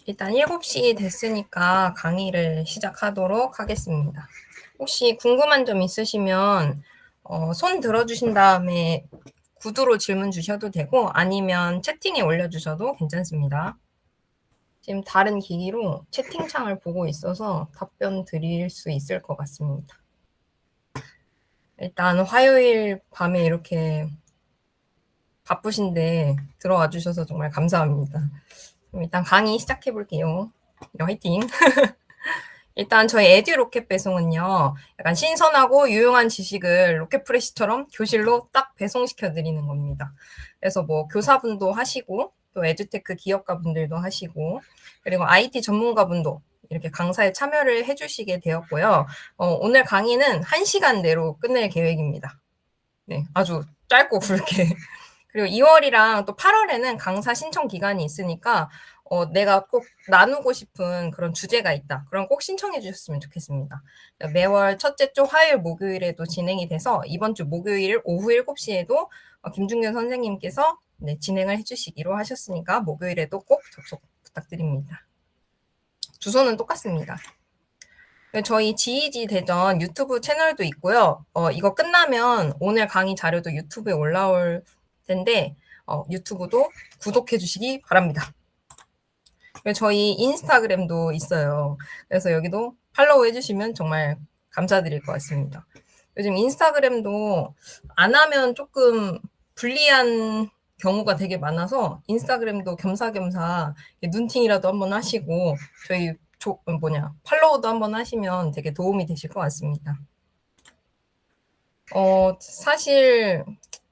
일단 7시 됐으니까 강의를 시작하도록 하겠습니다. 혹시 궁금한 점 있으시면 손 들어주신 다음에 구두로 질문 주셔도 되고 아니면 채팅에 올려주셔도 괜찮습니다. 지금 다른 기기로 채팅창을 보고 있어서 답변 드릴 수 있을 것 같습니다. 일단 화요일 밤에 이렇게 바쁘신데 들어와 주셔서 정말 감사합니다. 그럼 일단 강의 시작해 볼게요. 화이팅! 일단 저희 에듀 로켓 배송은요, 약간 신선하고 유용한 지식을 로켓프레시처럼 교실로 딱 배송시켜 드리는 겁니다. 그래서 뭐 교사분도 하시고, 또 에듀테크 기업가분들도 하시고, 그리고 IT 전문가분도 이렇게 강사에 참여를 해주시게 되었고요. 오늘 강의는 1시간 내로 끝낼 계획입니다. 네, 아주 짧고 굵게. 그리고 2월이랑 또 8월에는 강사 신청 기간이 있으니까 내가 꼭 나누고 싶은 그런 주제가 있다. 그럼 꼭 신청해 주셨으면 좋겠습니다. 매월 첫째 주 화요일, 목요일에도 진행이 돼서 이번 주 목요일 오후 7시에도 김중균 선생님께서 네, 진행을 해주시기로 하셨으니까 목요일에도 꼭 접속 부탁드립니다. 주소는 똑같습니다. 저희 GEG 대전 유튜브 채널도 있고요. 이거 끝나면 오늘 강의 자료도 유튜브에 올라올 텐데 유튜브도 구독해 주시기 바랍니다. 저희 인스타그램도 있어요. 그래서 여기도 팔로우 해주시면 정말 감사드릴 것 같습니다. 요즘 인스타그램도 안 하면 조금 불리한 경우가 되게 많아서 인스타그램도 겸사겸사 눈팅이라도 한번 하시고 저희 팔로우도 한번 하시면 되게 도움이 되실 것 같습니다. 사실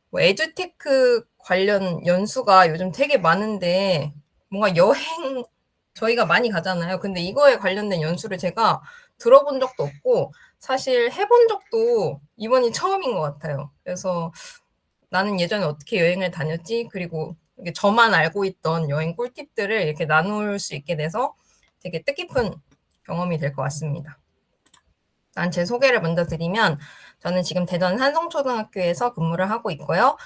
뭐 에듀테크 관련 연수가 요즘 되게 많은데 뭔가 여행 저희가 많이 가잖아요. 근데 이거에 관련된 연수를 제가 들어본 적도 없고 사실 해본 적도 이번이 처음인 것 같아요. 그래서 나는 예전에 어떻게 여행을 다녔지? 그리고 이게 저만 알고 있던 여행 꿀팁들을 이렇게 나눌 수 있게 돼서 되게 뜻깊은 경험이 될 것 같습니다. 난 제 소개를 먼저 드리면 저는 지금 대전 산성초등학교에서 근무를 하고 있고요.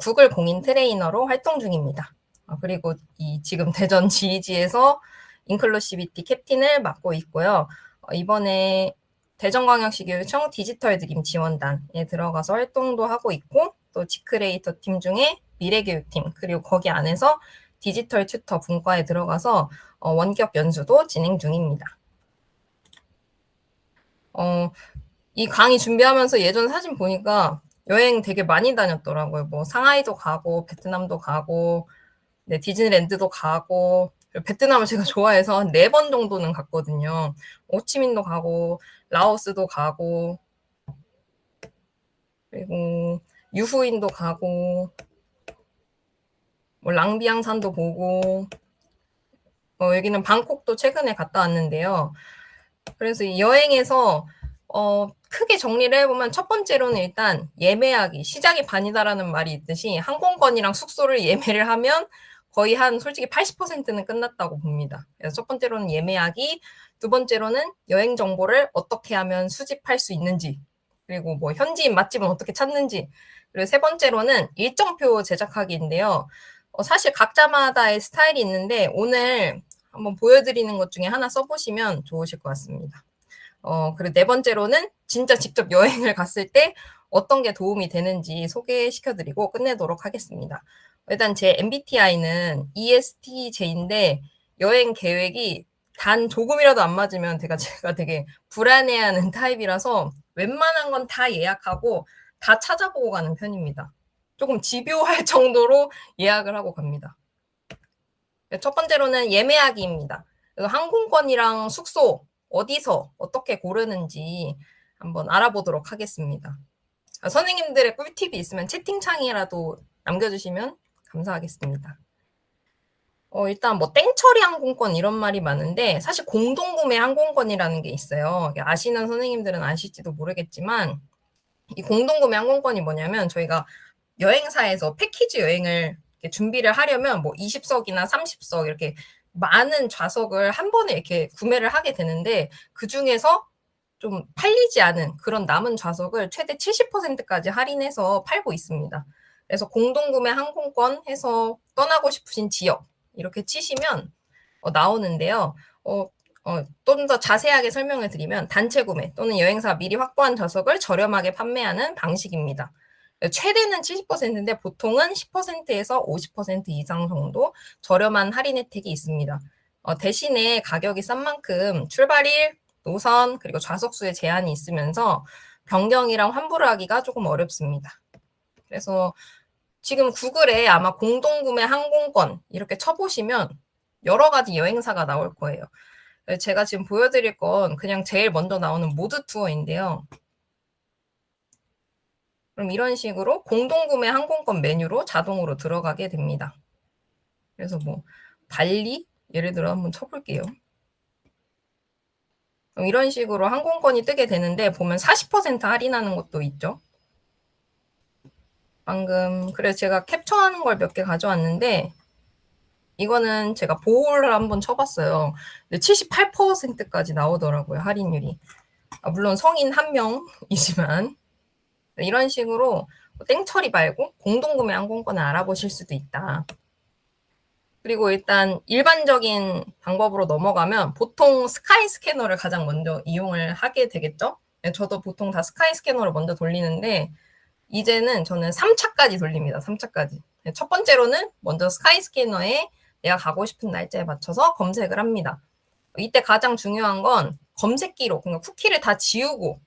구글 공인 트레이너로 활동 중입니다. 그리고 지금 대전 GEG에서 인클루시비티 캡틴을 맡고 있고요. 이번에 대전광역시 교육청 디지털 드림 지원단에 들어가서 활동도 하고 있고 또 지크레이터 팀 중에 미래교육팀 그리고 거기 안에서 디지털 튜터 분과에 들어가서 원격 연수도 진행 중입니다. 이 강의 준비하면서 예전 사진 보니까 여행 되게 많이 다녔더라고요. 뭐 상하이도 가고 베트남도 가고 네, 디즈니랜드도 가고 베트남을 제가 좋아해서 한 4번 정도는 갔거든요. 호치민도 가고 라오스도 가고 그리고 유후인도 가고 뭐 랑비앙산도 보고 여기는 방콕도 최근에 갔다 왔는데요. 그래서 이 여행에서 크게 정리를 해보면 첫 번째로는 일단 예매하기, 시작이 반이다라는 말이 있듯이 항공권이랑 숙소를 예매를 하면 거의 한 솔직히 80%는 끝났다고 봅니다. 그래서 첫 번째로는 예매하기, 두 번째로는 여행 정보를 어떻게 하면 수집할 수 있는지, 그리고 뭐 현지인 맛집은 어떻게 찾는지, 그리고 세 번째로는 일정표 제작하기인데요. 사실 각자마다의 스타일이 있는데 오늘 한번 보여드리는 것 중에 하나 써보시면 좋으실 것 같습니다. 그리고 네 번째로는 진짜 직접 여행을 갔을 때 어떤 게 도움이 되는지 소개시켜드리고 끝내도록 하겠습니다. 일단 제 MBTI는 ESTJ인데 여행 계획이 단 조금이라도 안 맞으면 제가 되게 불안해하는 타입이라서 웬만한 건 다 예약하고 다 찾아보고 가는 편입니다. 조금 집요할 정도로 예약을 하고 갑니다. 첫 번째로는 예매하기입니다. 항공권이랑 숙소 어디서 어떻게 고르는지 한번 알아보도록 하겠습니다. 선생님들의 꿀팁이 있으면 채팅창이라도 남겨주시면 감사하겠습니다. 일단 뭐 땡처리 항공권 이런 말이 많은데 사실 공동구매 항공권이라는 게 있어요. 아시는 선생님들은 아실지도 모르겠지만 이 공동구매 항공권이 뭐냐면 저희가 여행사에서 패키지 여행을 준비를 하려면 뭐 20석이나 30석 이렇게 많은 좌석을 한 번에 이렇게 구매를 하게 되는데 그중에서 좀 팔리지 않은 그런 남은 좌석을 최대 70%까지 할인해서 팔고 있습니다. 그래서 공동구매 항공권 해서 떠나고 싶으신 지역 이렇게 치시면 나오는데요. 좀 더 자세하게 설명을 드리면 단체 구매 또는 여행사가 미리 확보한 좌석을 저렴하게 판매하는 방식입니다. 최대는 70%인데 보통은 10%에서 50% 이상 정도 저렴한 할인 혜택이 있습니다. 대신에 가격이 싼 만큼 출발일, 노선, 그리고 좌석 수에 제한이 있으면서 변경이랑 환불을 하기가 조금 어렵습니다. 그래서 지금 구글에 아마 공동구매 항공권 이렇게 쳐보시면 여러 가지 여행사가 나올 거예요. 제가 지금 보여드릴 건 그냥 제일 먼저 나오는 모드 투어인데요. 그럼 이런 식으로 공동구매 항공권 메뉴로 자동으로 들어가게 됩니다. 그래서 뭐 발리 예를 들어 한번 쳐볼게요. 그럼 이런 식으로 항공권이 뜨게 되는데 보면 40% 할인하는 것도 있죠. 방금 그래서 제가 캡처하는 걸 몇 개 가져왔는데 이거는 제가 보호를 한번 쳐봤어요. 근데 78%까지 나오더라고요, 할인율이. 물론 성인 한 명이지만 이런 식으로 땡처리 말고 공동구매 항공권을 알아보실 수도 있다. 그리고 일단 일반적인 방법으로 넘어가면 보통 스카이 스캐너를 가장 먼저 이용을 하게 되겠죠. 저도 보통 다 스카이 스캐너를 먼저 돌리는데 이제는 저는 3차까지 돌립니다. 3차까지. 첫 번째로는 먼저 스카이 스캐너에 내가 가고 싶은 날짜에 맞춰서 검색을 합니다. 이때 가장 중요한 건 검색기로 그러니까 쿠키를 다 지우고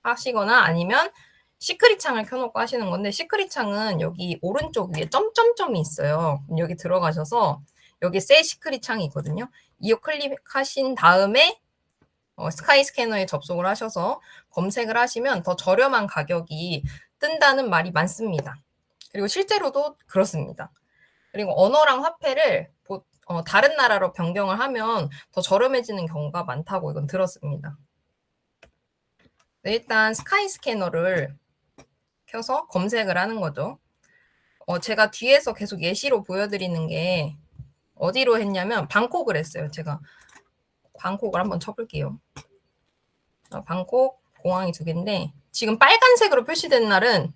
하시거나 아니면 시크릿 창을 켜놓고 하시는 건데 시크릿 창은 여기 오른쪽 위에 점점점이 있어요. 여기 들어가셔서 여기 새 시크릿 창이 있거든요. 이거 클릭하신 다음에 스카이 스캐너에 접속을 하셔서 검색을 하시면 더 저렴한 가격이 뜬다는 말이 많습니다. 그리고 실제로도 그렇습니다. 그리고 언어랑 화폐를 다른 나라로 변경을 하면 더 저렴해지는 경우가 많다고 이건 들었습니다. 일단 스카이 스캐너를 켜서 검색을 하는 거죠. 제가 뒤에서 계속 예시로 보여드리는 게 어디로 했냐면 방콕을 했어요. 제가 방콕을 한번 쳐볼게요. 방콕 공항이 2개인데 지금 빨간색으로 표시된 날은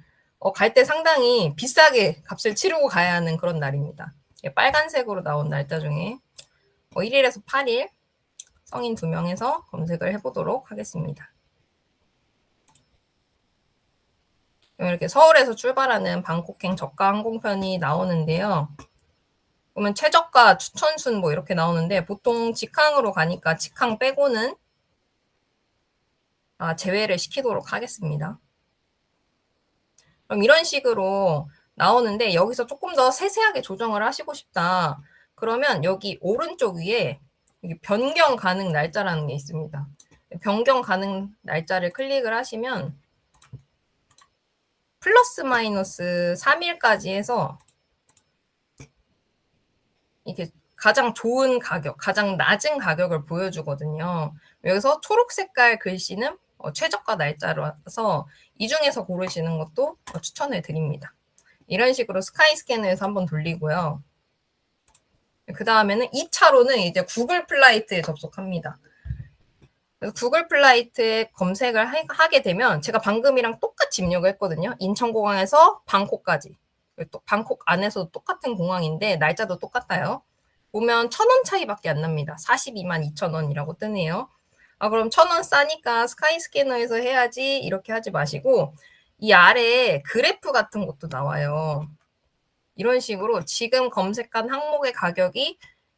갈 때 상당히 비싸게 값을 치르고 가야 하는 그런 날입니다. 빨간색으로 나온 날짜 중에 1일에서 8일 성인 2명에서 검색을 해보도록 하겠습니다. 이렇게 서울에서 출발하는 방콕행 저가 항공편이 나오는데요. 보면 최저가 추천순 뭐 이렇게 나오는데 보통 직항으로 가니까 직항 빼고는 제외를 시키도록 하겠습니다. 그럼 이런 식으로 나오는데 여기서 조금 더 세세하게 조정을 하시고 싶다. 그러면 여기 오른쪽 위에 변경 가능 날짜라는 게 있습니다. 변경 가능 날짜를 클릭을 하시면 플러스 마이너스 3일까지 해서 이렇게 가장 좋은 가격, 가장 낮은 가격을 보여주거든요. 여기서 초록 색깔 글씨는 최저가 날짜라서 이 중에서 고르시는 것도 추천을 드립니다. 이런 식으로 스카이 스캐너에서 한번 돌리고요. 그 다음에는 2차로는 이제 구글 플라이트에 접속합니다. 구글 플라이트에 검색을 하게 되면 제가 방금이랑 똑같이 입력을 했거든요. 인천공항에서 방콕까지. 또 방콕 안에서도 똑같은 공항인데 날짜도 똑같아요. 보면 1,000원 차이밖에 안 납니다. 42만 2천 원이라고 뜨네요. 그럼 1,000원 싸니까 스카이 스캐너에서 해야지 이렇게 하지 마시고 이 아래에 그래프 같은 것도 나와요. 이런 식으로 지금 검색한 항목의 가격이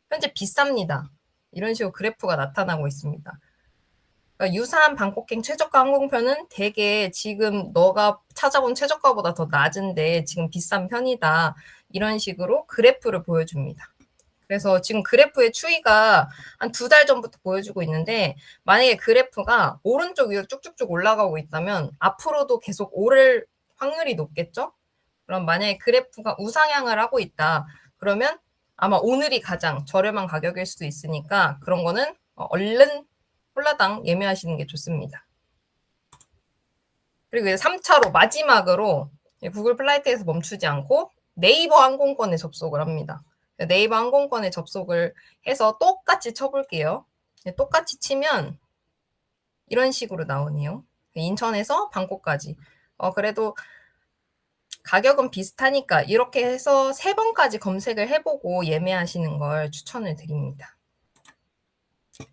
현재 비쌉니다. 이런 식으로 그래프가 나타나고 있습니다. 그러니까 유사한 방콕행 최저가 항공편은 대개 지금 너가 찾아본 최저가보다 더 낮은데 지금 비싼 편이다. 이런 식으로 그래프를 보여줍니다. 그래서 지금 그래프의 추이가 한 2달 전부터 보여주고 있는데 만약에 그래프가 오른쪽 위로 쭉쭉쭉 올라가고 있다면 앞으로도 계속 오를 확률이 높겠죠? 그럼 만약에 그래프가 우상향을 하고 있다. 그러면 아마 오늘이 가장 저렴한 가격일 수도 있으니까 그런 거는 얼른 홀라당 예매하시는 게 좋습니다. 그리고 3차로 마지막으로 구글 플라이트에서 멈추지 않고 네이버 항공권에 접속을 합니다. 네이버 항공권에 접속을 해서 똑같이 쳐볼게요. 똑같이 치면 이런 식으로 나오네요. 인천에서 방콕까지. 그래도 가격은 비슷하니까 이렇게 해서 3번까지 검색을 해보고 예매하시는 걸 추천을 드립니다.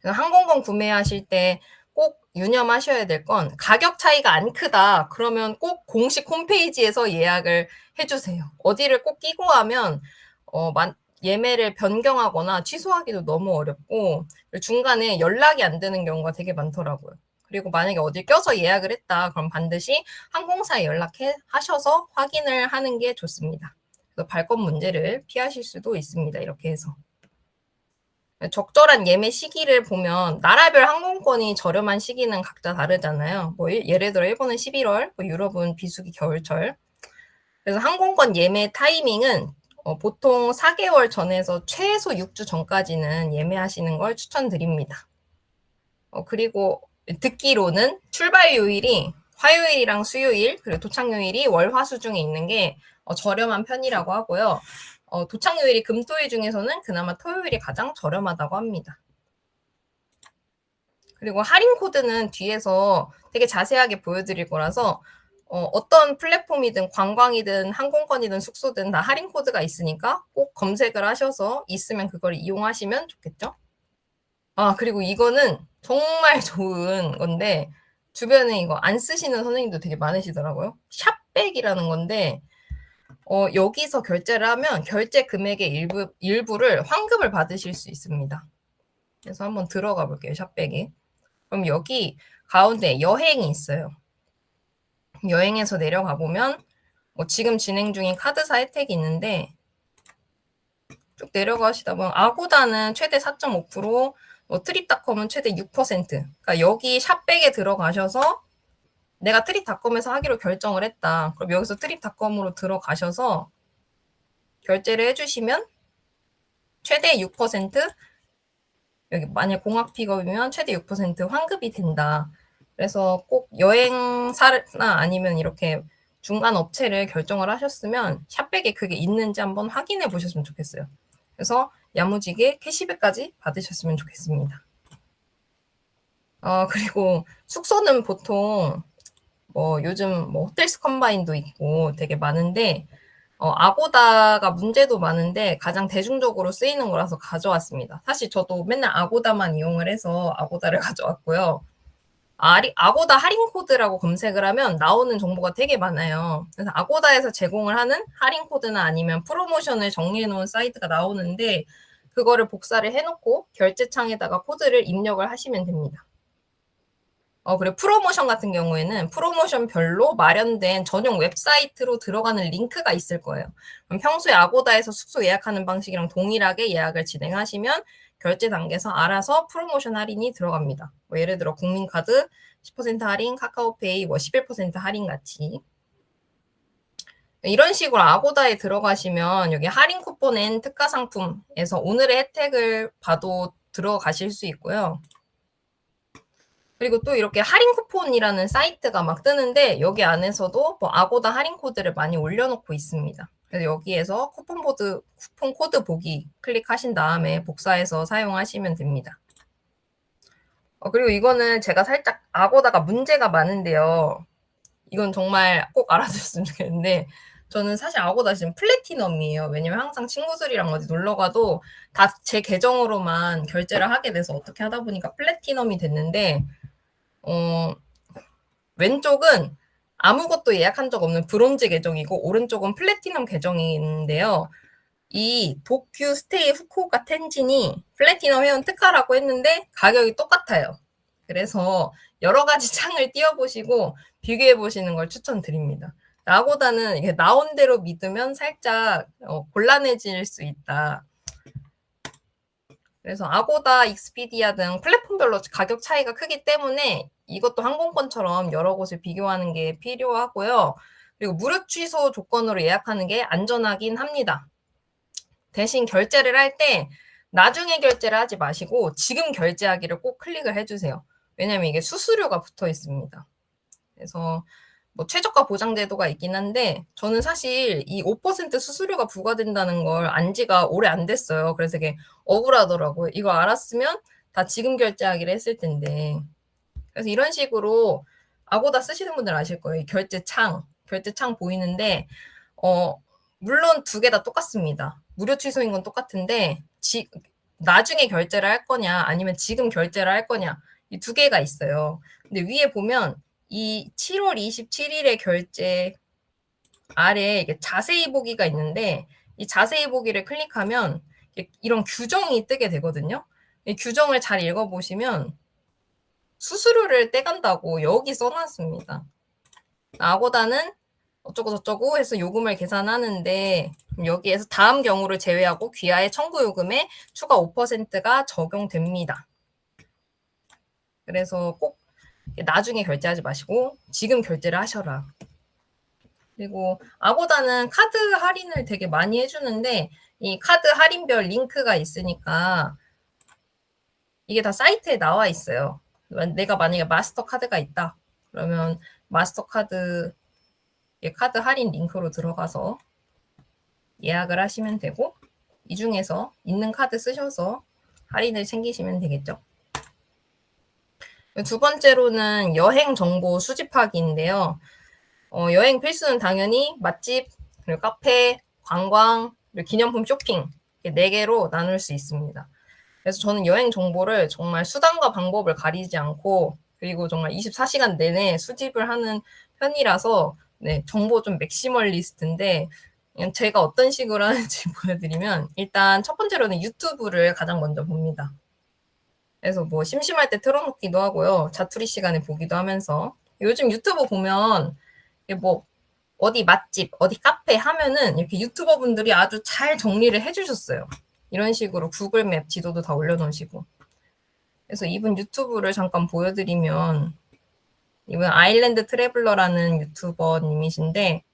항공권 구매하실 때 꼭 유념하셔야 될 건 가격 차이가 안 크다 그러면 꼭 공식 홈페이지에서 예약을 해 주세요. 어디를 꼭 끼고 하면 예매를 변경하거나 취소하기도 너무 어렵고 중간에 연락이 안 되는 경우가 되게 많더라고요. 그리고 만약에 어딜 껴서 예약을 했다 그럼 반드시 항공사에 하셔서 확인을 하는 게 좋습니다. 발권 문제를 피하실 수도 있습니다. 이렇게 해서. 적절한 예매 시기를 보면 나라별 항공권이 저렴한 시기는 각자 다르잖아요. 뭐 예를 들어 일본은 11월, 뭐 유럽은 비수기 겨울철. 그래서 항공권 예매 타이밍은 보통 4개월 전에서 최소 6주 전까지는 예매하시는 걸 추천드립니다. 그리고 듣기로는 출발 요일이 화요일이랑 수요일, 그리고 도착 요일이 월, 화, 수 중에 있는 게 저렴한 편이라고 하고요. 도착 요일이 금, 토, 일 중에서는 그나마 토요일이 가장 저렴하다고 합니다. 그리고 할인 코드는 뒤에서 되게 자세하게 보여드릴 거라서 어떤 플랫폼이든 관광이든 항공권이든 숙소든 다 할인 코드가 있으니까 꼭 검색을 하셔서 있으면 그걸 이용하시면 좋겠죠. 그리고 이거는 정말 좋은 건데 주변에 이거 안 쓰시는 선생님도 되게 많으시더라고요. 샵백이라는 건데 여기서 결제를 하면 결제 금액의 일부를 환급을 받으실 수 있습니다. 그래서 한번 들어가 볼게요. 샵백에. 그럼 여기 가운데 여행이 있어요. 여행에서 내려가 보면 지금 진행 중인 카드사 혜택이 있는데 쭉 내려가시다 보면 아고다는 최대 4.5%, 트립닷컴은 최대 6%. 그러니까 여기 샵백에 들어가셔서 내가 트립닷컴에서 하기로 결정을 했다. 그럼 여기서 트립닷컴으로 들어가셔서 결제를 해주시면 최대 6%, 여기 만약 공항 픽업이면 최대 6% 환급이 된다. 그래서 꼭 여행사나 아니면 이렇게 중간 업체를 결정을 하셨으면 샵백에 그게 있는지 한번 확인해 보셨으면 좋겠어요. 그래서 야무지게 캐시백까지 받으셨으면 좋겠습니다. 그리고 숙소는 보통 요즘 호텔스 컴바인도 있고 되게 많은데 아고다가 문제도 많은데 가장 대중적으로 쓰이는 거라서 가져왔습니다. 사실 저도 맨날 아고다만 이용을 해서 아고다를 가져왔고요. 아고다 할인 코드라고 검색을 하면 나오는 정보가 되게 많아요. 그래서 아고다에서 제공을 하는 할인 코드나 아니면 프로모션을 정리해 놓은 사이트가 나오는데 그거를 복사를 해놓고 결제창에다가 코드를 입력을 하시면 됩니다. 그리고 프로모션 같은 경우에는 프로모션별로 마련된 전용 웹사이트로 들어가는 링크가 있을 거예요. 그럼 평소에 아고다에서 숙소 예약하는 방식이랑 동일하게 예약을 진행하시면 결제 단계에서 알아서 프로모션 할인이 들어갑니다. 예를 들어 국민카드 10% 할인, 카카오페이 11% 할인 같이. 이런 식으로 아고다에 들어가시면 여기 할인 쿠폰 앤 특가 상품에서 오늘의 혜택을 봐도 들어가실 수 있고요. 그리고 또 이렇게 할인 쿠폰이라는 사이트가 막 뜨는데 여기 안에서도 아고다 할인 코드를 많이 올려놓고 있습니다. 그래서 여기에서 쿠폰 코드 보기 클릭하신 다음에 복사해서 사용하시면 됩니다. 그리고 이거는 제가 살짝 아고다가 문제가 많은데요. 이건 정말 꼭 알아두셨으면 좋겠는데 저는 사실 아고다 지금 플래티넘이에요. 왜냐면 항상 친구들이랑 어디 놀러 가도 다 제 계정으로만 결제를 하게 돼서 어떻게 하다 보니까 플래티넘이 됐는데 왼쪽은 아무것도 예약한 적 없는 브론즈 계정이고 오른쪽은 플래티넘 계정인데요. 이 도쿄 스테이 후쿠오카 텐진이 플래티넘 회원 특가라고 했는데 가격이 똑같아요. 그래서 여러 가지 창을 띄워보시고 비교해보시는 걸 추천드립니다. 아고다는 이게 나온 대로 믿으면 살짝 곤란해질 수 있다. 그래서 아고다, 익스피디아 등 플랫폼별로 가격 차이가 크기 때문에 이것도 항공권처럼 여러 곳을 비교하는 게 필요하고요. 그리고 무료 취소 조건으로 예약하는 게 안전하긴 합니다. 대신 결제를 할 때 나중에 결제를 하지 마시고 지금 결제하기를 꼭 클릭을 해주세요. 왜냐하면 이게 수수료가 붙어 있습니다. 그래서 최저가 보장 제도가 있긴 한데 저는 사실 이 5% 수수료가 부과된다는 걸 안 지가 오래 안 됐어요. 그래서 되게 억울하더라고요. 이거 알았으면 다 지금 결제하기를 했을 텐데. 그래서 이런 식으로 아고다 쓰시는 분들 아실 거예요. 결제창 보이는데 물론 두 개 다 똑같습니다. 무료 취소인 건 똑같은데 나중에 결제를 할 거냐 아니면 지금 결제를 할 거냐 이 두 개가 있어요. 근데 위에 보면 이 7월 27일에 결제 아래에 이게 자세히 보기가 있는데 이 자세히 보기를 클릭하면 이런 규정이 뜨게 되거든요. 이 규정을 잘 읽어보시면 수수료를 떼간다고 여기 써놨습니다. 아고다는 어쩌고 저쩌고 해서 요금을 계산하는데 여기에서 다음 경우를 제외하고 귀하의 청구 요금에 추가 5%가 적용됩니다. 그래서 꼭 나중에 결제하지 마시고 지금 결제를 하셔라. 그리고 아고다는 카드 할인을 되게 많이 해주는데 이 카드 할인별 링크가 있으니까 이게 다 사이트에 나와 있어요. 내가 만약에 마스터카드가 있다. 그러면 마스터카드 카드 할인 링크로 들어가서 예약을 하시면 되고 이 중에서 있는 카드 쓰셔서 할인을 챙기시면 되겠죠. 두 번째로는 여행 정보 수집하기인데요. 여행 필수는 당연히 맛집, 그리고 카페, 관광, 그리고 기념품 쇼핑 4개로 나눌 수 있습니다. 그래서 저는 여행 정보를 정말 수단과 방법을 가리지 않고 그리고 정말 24시간 내내 수집을 하는 편이라서 네, 정보 좀 맥시멀리스트인데 그냥 제가 어떤 식으로 하는지 보여드리면 일단 첫 번째로는 유튜브를 가장 먼저 봅니다. 그래서 뭐 심심할 때 틀어놓기도 하고요. 자투리 시간에 보기도 하면서 요즘 유튜브 보면 뭐 어디 맛집, 어디 카페 하면은 이렇게 유튜버 분들이 아주 잘 정리를 해주셨어요. 이런 식으로 구글 맵 지도도 다 올려놓으시고. 그래서 이분 유튜브를 잠깐 보여드리면 이분 아일랜드 트래블러라는 유튜버님이신데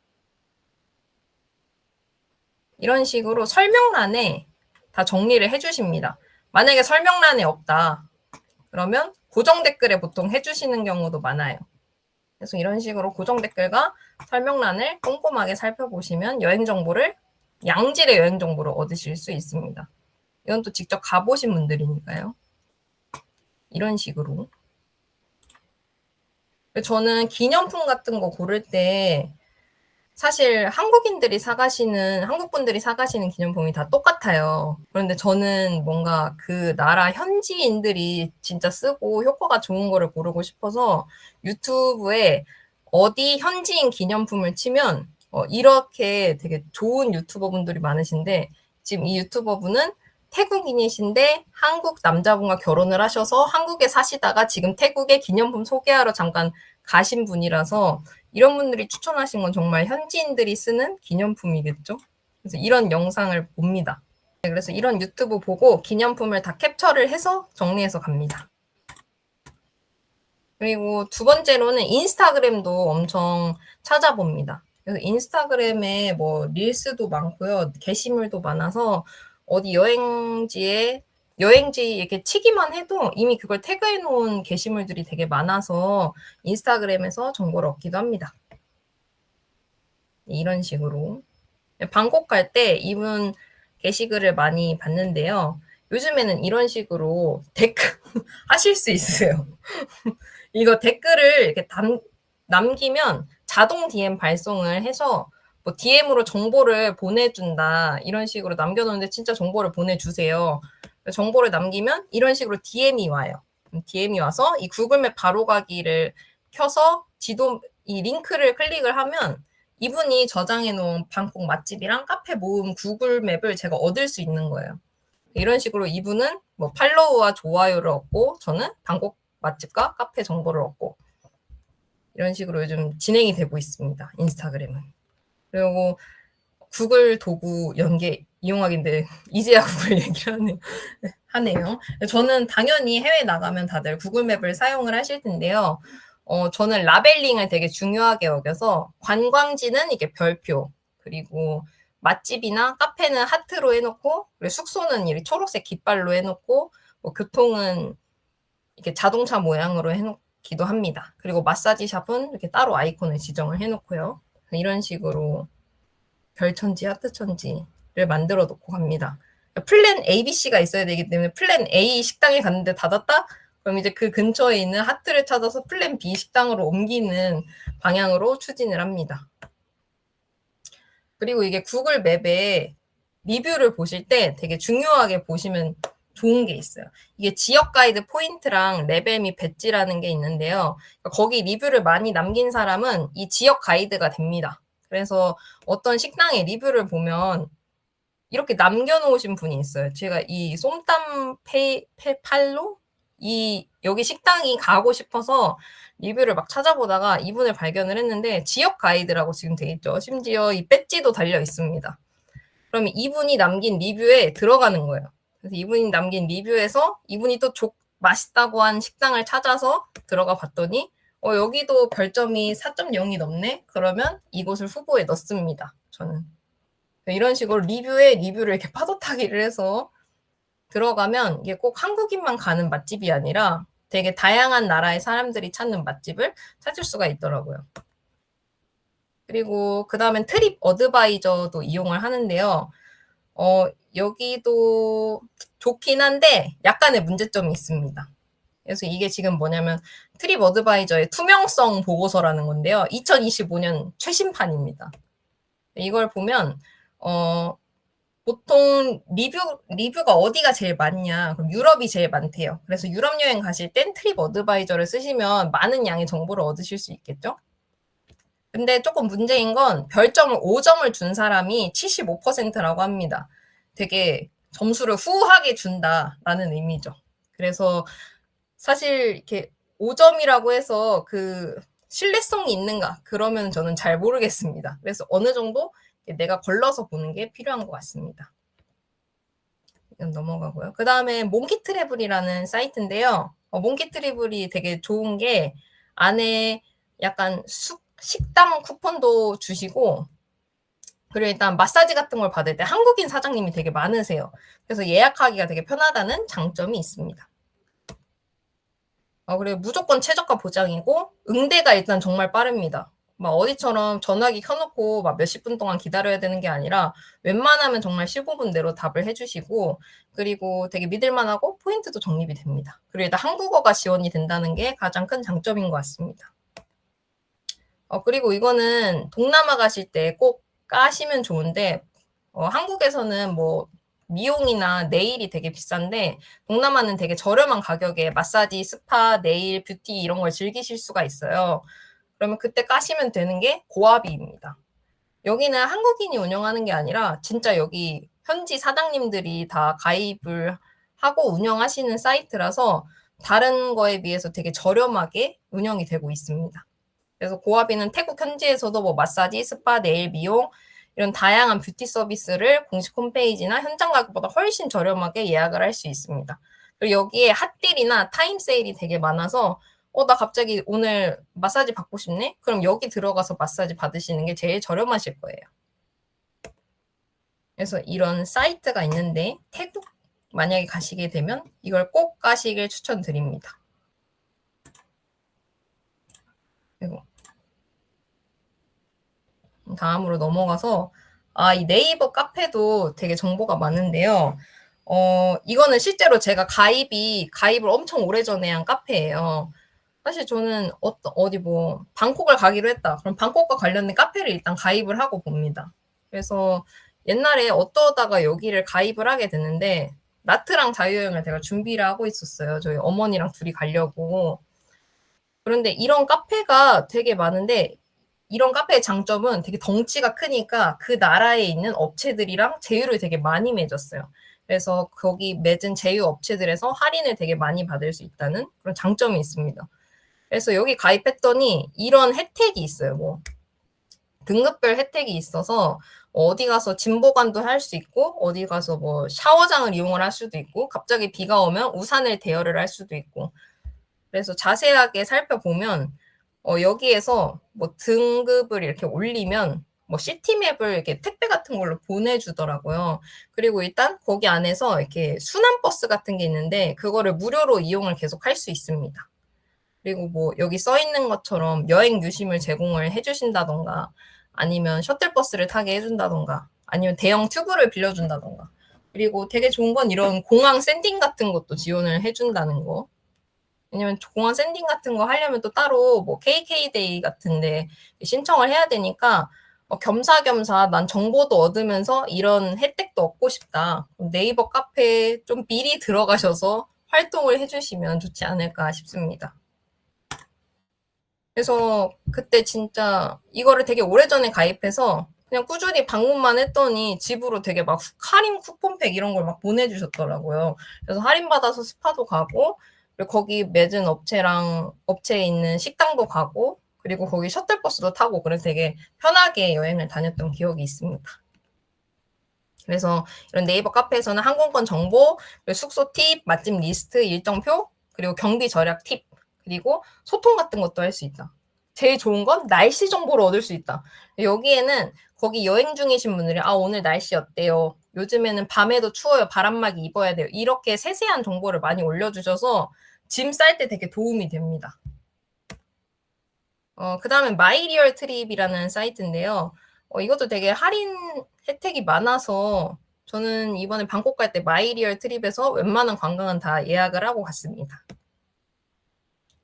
이런 식으로 설명란에 다 정리를 해주십니다. 만약에 설명란에 없다. 그러면 고정 댓글에 보통 해주시는 경우도 많아요. 그래서 이런 식으로 고정 댓글과 설명란을 꼼꼼하게 살펴보시면 여행 정보를 양질의 여행 정보를 얻으실 수 있습니다. 이건 또 직접 가보신 분들이니까요. 이런 식으로. 저는 기념품 같은 거 고를 때 사실 한국 분들이 사가시는 기념품이 다 똑같아요. 그런데 저는 뭔가 그 나라 현지인들이 진짜 쓰고 효과가 좋은 거를 고르고 싶어서 유튜브에 어디 현지인 기념품을 치면 이렇게 되게 좋은 유튜버 분들이 많으신데 지금 이 유튜버 분은 태국인이신데 한국 남자분과 결혼을 하셔서 한국에 사시다가 지금 태국에 기념품 소개하러 잠깐 가신 분이라서 이런 분들이 추천하신 건 정말 현지인들이 쓰는 기념품이겠죠. 그래서 이런 영상을 봅니다. 그래서 이런 유튜브 보고 기념품을 다 캡처를 해서 정리해서 갑니다. 그리고 두 번째로는 인스타그램도 엄청 찾아봅니다. 그래서 인스타그램에 뭐 릴스도 많고요. 게시물도 많아서 어디 여행지 이렇게 치기만 해도 이미 그걸 태그해 놓은 게시물들이 되게 많아서 인스타그램에서 정보를 얻기도 합니다. 이런 식으로. 방콕 갈 때 이분 게시글을 많이 봤는데요. 요즘에는 이런 식으로 댓글 하실 수 있으세요. 이거 댓글을 이렇게 남기면 자동 DM 발송을 해서 뭐 DM으로 정보를 보내준다 이런 식으로 남겨놓는데 진짜 정보를 보내주세요. 정보를 남기면 이런 식으로 DM이 와요. DM이 와서 이 구글맵 바로가기를 켜서 이 링크를 클릭을 하면 이분이 저장해 놓은 방콕 맛집이랑 카페 모음 구글맵을 제가 얻을 수 있는 거예요. 이런 식으로 이분은 뭐 팔로우와 좋아요를 얻고 저는 방콕 맛집과 카페 정보를 얻고 이런 식으로 요즘 진행이 되고 있습니다. 인스타그램은. 그리고 구글 도구 연계 이용하기인데 이제야 구글 얘기를 하네요. 저는 당연히 해외 나가면 다들 구글맵을 사용을 하실 텐데요. 저는 라벨링을 되게 중요하게 여겨서 관광지는 이게 별표 그리고 맛집이나 카페는 하트로 해놓고 그리고 숙소는 이렇게 초록색 깃발로 해놓고 뭐 교통은 이렇게 자동차 모양으로 해놓기도 합니다. 그리고 마사지 샵은 이렇게 따로 아이콘을 지정을 해놓고요. 이런 식으로 별천지, 하트천지를 만들어 놓고 갑니다. 플랜 ABC가 있어야 되기 때문에 플랜 A 식당에 갔는데 닫았다? 그럼 이제 그 근처에 있는 하트를 찾아서 플랜 B 식당으로 옮기는 방향으로 추진을 합니다. 그리고 이게 구글 맵에 리뷰를 보실 때 되게 중요하게 보시면 좋은 게 있어요. 이게 지역 가이드 포인트랑 레벨 및 배지라는 게 있는데요. 거기 리뷰를 많이 남긴 사람은 이 지역 가이드가 됩니다. 그래서 어떤 식당의 리뷰를 보면 이렇게 남겨놓으신 분이 있어요. 제가 이 쏨땀 팔로 여기 식당이 가고 싶어서 리뷰를 막 찾아보다가 이분을 발견을 했는데 지역 가이드라고 지금 돼 있죠. 심지어 이 배지도 달려 있습니다. 그러면 이분이 남긴 리뷰에 들어가는 거예요. 그래서 이분이 남긴 리뷰에서 이분이 또 맛있다고 한 식당을 찾아서 들어가 봤더니 여기도 별점이 4.0이 넘네? 그러면 이곳을 후보에 넣습니다. 저는. 이런 식으로 리뷰에 리뷰를 이렇게 파도타기를 해서 들어가면 이게 꼭 한국인만 가는 맛집이 아니라 되게 다양한 나라의 사람들이 찾는 맛집을 찾을 수가 있더라고요. 그리고 그 다음엔 트립 어드바이저도 이용을 하는데요. 여기도 좋긴 한데 약간의 문제점이 있습니다. 그래서 이게 지금 뭐냐면 트립 어드바이저의 투명성 보고서라는 건데요. 2025년 최신판입니다. 이걸 보면 보통 리뷰가 어디가 제일 많냐? 그럼 유럽이 제일 많대요. 그래서 유럽 여행 가실 땐 트립 어드바이저를 쓰시면 많은 양의 정보를 얻으실 수 있겠죠? 근데 조금 문제인 건 별점을 5점을 준 사람이 75%라고 합니다. 되게 점수를 후하게 준다라는 의미죠. 그래서 사실 이렇게 5점이라고 해서 그 신뢰성이 있는가? 그러면 저는 잘 모르겠습니다. 그래서 어느 정도 내가 걸러서 보는 게 필요한 것 같습니다. 이건 넘어가고요. 그 다음에 몽키 트래블이라는 사이트인데요. 몽키 트래블이 되게 좋은 게 안에 약간 식당 쿠폰도 주시고 그리고 일단 마사지 같은 걸 받을 때 한국인 사장님이 되게 많으세요. 그래서 예약하기가 되게 편하다는 장점이 있습니다. 그리고 무조건 최저가 보장이고 응대가 일단 정말 빠릅니다. 막 어디처럼 전화기 켜놓고 막 몇십 분 동안 기다려야 되는 게 아니라 웬만하면 정말 15분 내로 답을 해주시고 그리고 되게 믿을만하고 포인트도 적립이 됩니다. 그리고 일단 한국어가 지원이 된다는 게 가장 큰 장점인 것 같습니다. 그리고 이거는 동남아 가실 때 꼭 까시면 좋은데 한국에서는 뭐 미용이나 네일이 되게 비싼데 동남아는 되게 저렴한 가격에 마사지, 스파, 네일, 뷰티 이런 걸 즐기실 수가 있어요. 그러면 그때 까시면 되는 게 고아비입니다. 여기는 한국인이 운영하는 게 아니라 진짜 여기 현지 사장님들이 다 가입을 하고 운영하시는 사이트라서 다른 거에 비해서 되게 저렴하게 운영이 되고 있습니다. 그래서 고아비는 태국 현지에서도 뭐 마사지, 스파, 네일, 미용 이런 다양한 뷰티 서비스를 공식 홈페이지나 현장 가격보다 훨씬 저렴하게 예약을 할 수 있습니다. 그리고 여기에 핫딜이나 타임 세일이 되게 많아서 나 갑자기 오늘 마사지 받고 싶네? 그럼 여기 들어가서 마사지 받으시는 게 제일 저렴하실 거예요. 그래서 이런 사이트가 있는데 태국 만약에 가시게 되면 이걸 꼭 가시길 추천드립니다. 그리고 다음으로 넘어가서 이 네이버 카페도 되게 정보가 많은데요. 이거는 실제로 제가 가입을 엄청 오래전에 한 카페예요. 사실 저는 어디 뭐 방콕을 가기로 했다. 그럼 방콕과 관련된 카페를 일단 가입을 하고 봅니다. 그래서 옛날에 어떠다가 여기를 가입을 하게 됐는데 나트랑 자유여행을 제가 준비를 하고 있었어요. 저희 어머니랑 둘이 가려고. 그런데 이런 카페가 되게 많은데 이런 카페의 장점은 되게 덩치가 크니까 그 나라에 있는 업체들이랑 제휴를 되게 많이 맺었어요. 그래서 거기 맺은 제휴 업체들에서 할인을 되게 많이 받을 수 있다는 그런 장점이 있습니다. 그래서 여기 가입했더니 이런 혜택이 있어요. 뭐 등급별 혜택이 있어서 어디 가서 짐 보관도 할 수 있고 어디 가서 뭐 샤워장을 이용을 할 수도 있고 갑자기 비가 오면 우산을 대여를 할 수도 있고 그래서 자세하게 살펴보면 여기에서 뭐 등급을 이렇게 올리면 뭐 시티맵을 이렇게 택배 같은 걸로 보내주더라고요. 그리고 일단 거기 안에서 이렇게 순환버스 같은 게 있는데 그거를 무료로 이용을 계속 할 수 있습니다. 그리고 뭐 여기 써 있는 것처럼 여행 유심을 제공을 해주신다던가 아니면 셔틀버스를 타게 해준다던가 아니면 대형 튜브를 빌려준다던가 그리고 되게 좋은 건 이런 공항 샌딩 같은 것도 지원을 해준다는 거. 왜냐면 공항 샌딩 같은 거 하려면 또 따로 뭐 KK데이 같은데 신청을 해야 되니까 겸사겸사 난 정보도 얻으면서 이런 혜택도 얻고 싶다. 네이버 카페에 좀 미리 들어가셔서 활동을 해주시면 좋지 않을까 싶습니다. 그래서 그때 진짜 이거를 되게 오래전에 가입해서 그냥 꾸준히 방문만 했더니 집으로 되게 막 할인 쿠폰팩 이런 걸 막 보내주셨더라고요. 그래서 할인받아서 스파도 가고, 그리고 거기 맺은 업체에 있는 식당도 가고, 그리고 거기 셔틀버스도 타고, 그래서 되게 편하게 여행을 다녔던 기억이 있습니다. 그래서 이런 네이버 카페에서는 항공권 정보, 숙소 팁, 맛집 리스트, 일정표, 그리고 경비 절약 팁, 그리고 소통 같은 것도 할 수 있다. 제일 좋은 건 날씨 정보를 얻을 수 있다. 여기에는 거기 여행 중이신 분들이 오늘 날씨 어때요? 요즘에는 밤에도 추워요. 바람막이 입어야 돼요. 이렇게 세세한 정보를 많이 올려주셔서 짐 쌀 때 되게 도움이 됩니다. 그다음에 마이리얼 트립이라는 사이트인데요. 이것도 되게 할인 혜택이 많아서 저는 이번에 방콕 갈 때 마이리얼 트립에서 웬만한 관광은 다 예약을 하고 갔습니다.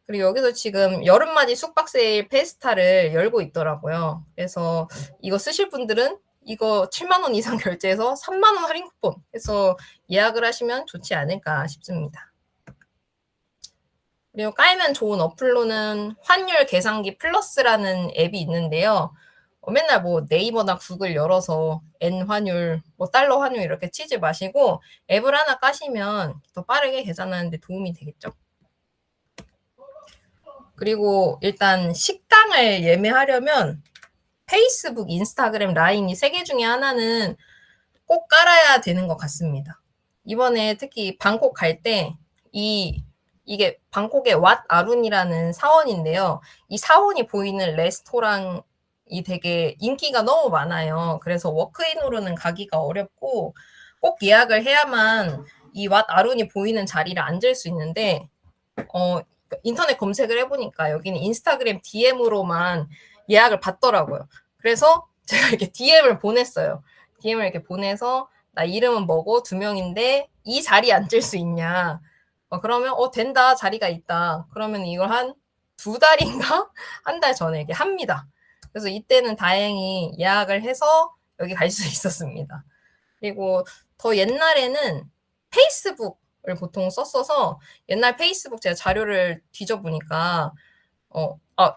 그리고 여기서 지금 여름맞이 숙박 세일 페스타를 열고 있더라고요. 그래서 이거 쓰실 분들은 이거 7만 원 이상 결제해서 3만 원 할인 쿠폰 해서 예약을 하시면 좋지 않을까 싶습니다. 그리고 깔면 좋은 어플로는 환율 계산기 플러스라는 앱이 있는데요. 맨날 뭐 네이버나 구글 열어서 엔 환율, 뭐 달러 환율 이렇게 치지 마시고 앱을 하나 까시면 더 빠르게 계산하는 데 도움이 되겠죠. 그리고 일단 식당을 예매하려면 페이스북, 인스타그램, 라인 이 3개 중에 하나는 꼭 깔아야 되는 것 같습니다. 이번에 특히 방콕 갈 때 이게 방콕의 왓 아룬이라는 사원인데요. 이 사원이 보이는 레스토랑이 되게 인기가 너무 많아요. 그래서 워크인으로는 가기가 어렵고 꼭 예약을 해야만 이 왓 아룬이 보이는 자리를 앉을 수 있는데 인터넷 검색을 해보니까 여기는 인스타그램 DM으로만 예약을 받더라고요. 그래서 제가 이렇게 DM을 보냈어요. DM을 이렇게 보내서 나 이름은 뭐고 2명인데 이 자리에 앉을 수 있냐. 그러면 된다, 자리가 있다. 그러면 이걸 한 2달인가? 한 달 전에 이렇게 합니다. 그래서 이때는 다행히 예약을 해서 여기 갈 수 있었습니다. 그리고 더 옛날에는 페이스북을 보통 썼어서 옛날 페이스북 제가 자료를 뒤져보니까